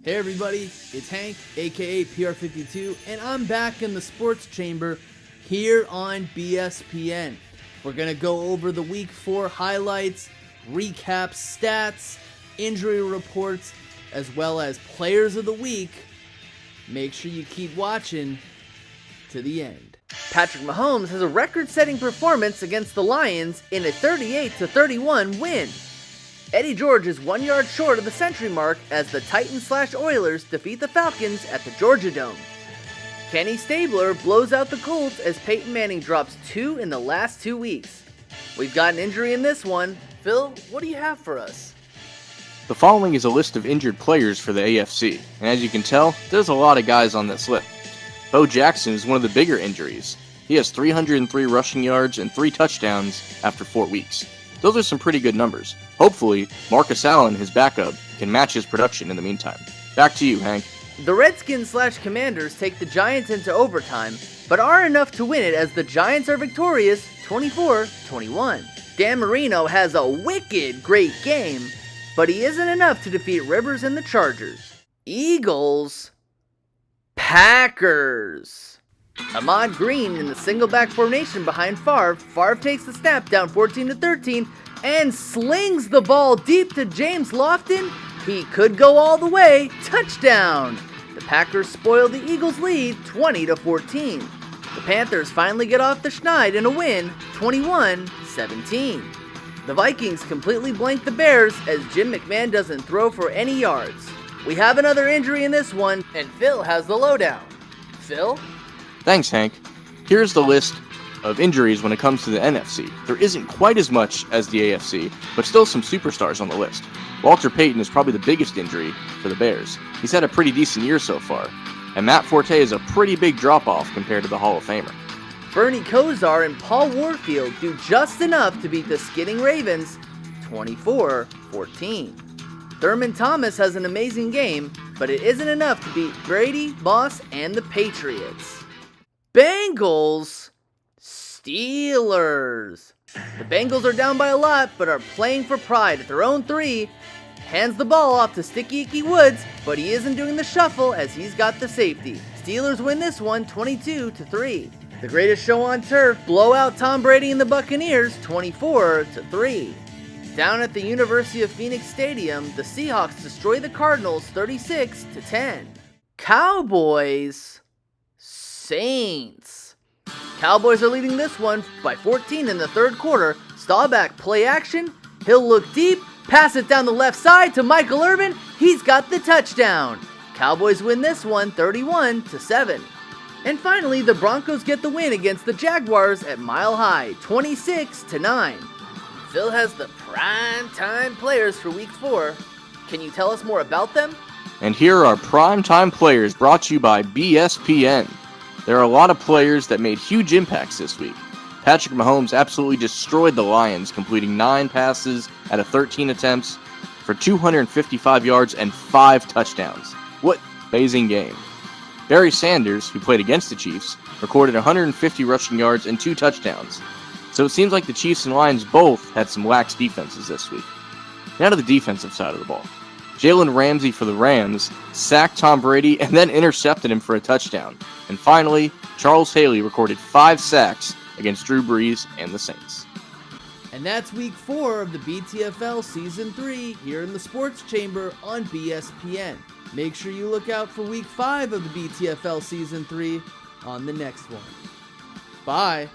Hey everybody, it's Hank, aka PR52, and I'm back in the sports chamber here on BSPN. We're going to go over the Week 4 highlights, recaps, stats, injury reports, as well as players of the week. Make sure you keep watching to the end. Patrick Mahomes has a record-setting performance against the Lions in a 38-31 win. Eddie George is 1 yard short of the century mark as the Titans/Oilers defeat the Falcons at the Georgia Dome. Kenny Stabler blows out the Colts as Peyton Manning drops 2 in the last 2 weeks. We've got an injury in this one. Phil, what do you have for us? The following is a list of injured players for the AFC, and as you can tell, there's a lot of guys on this list. Bo Jackson is one of the bigger injuries. He has 303 rushing yards and 3 touchdowns after 4 weeks. Those are some pretty good numbers. Hopefully, Marcus Allen, his backup, can match his production in the meantime. Back to you, Hank. The Redskins/Commanders take the Giants into overtime, but aren't enough to win it as the Giants are victorious 24-21. Dan Marino has a wicked great game, but he isn't enough to defeat Rivers and the Chargers. Eagles, Packers. Ahmad Green in the single back formation behind Favre. Favre takes the snap down 14-13 and slings the ball deep to James Lofton. He could go all the way. Touchdown! The Packers spoil the Eagles' lead 20-14. The Panthers finally get off the schneid in a win 21-17. The Vikings completely blank the Bears as Jim McMahon doesn't throw for any yards. We have another injury in this one, and Phil has the lowdown. Phil? Thanks, Hank. Here's the list of injuries when it comes to the NFC. There isn't quite as much as the AFC, but still some superstars on the list. Walter Payton is probably the biggest injury for the Bears. He's had a pretty decent year so far, and Matt Forte is a pretty big drop-off compared to the Hall of Famer. Bernie Kosar and Paul Warfield do just enough to beat the skidding Ravens 24-14. Thurman Thomas has an amazing game, but it isn't enough to beat Brady, Moss, and the Patriots. Bengals, Steelers. The Bengals are down by a lot, but are playing for pride at their own 3. Hands the ball off to Sticky Icky Woods, but he isn't doing the shuffle as he's got the safety. Steelers win this one 22-3. The greatest show on turf blow out Tom Brady and the Buccaneers 24-3. Down at the University of Phoenix Stadium, the Seahawks destroy the Cardinals 36-10. Cowboys, Saints. Cowboys are leading this one by 14 in the third quarter. Staubach play action. He'll look deep, pass it down the left side to Michael Irvin. He's got the touchdown. Cowboys win this one 31-7. And finally, the Broncos get the win against the Jaguars at Mile High 26-9. Phil has the prime time players for Week 4. Can you tell us more about them? And here are primetime players brought to you by BSPN. There are a lot of players that made huge impacts this week. Patrick Mahomes absolutely destroyed the Lions, completing 9 passes out of 13 attempts for 255 yards and 5 touchdowns. What an amazing game. Barry Sanders, who played against the Chiefs, recorded 150 rushing yards and 2 touchdowns. So it seems like the Chiefs and Lions both had some lax defenses this week. Now to the defensive side of the ball. Jalen Ramsey for the Rams sacked Tom Brady and then intercepted him for a touchdown. And finally, Charles Haley recorded 5 sacks against Drew Brees and the Saints. And that's Week 4 of the BTFL Season 3 here in the Sports Chamber on BSPN. Make sure you look out for Week 5 of the BTFL Season 3 on the next one. Bye!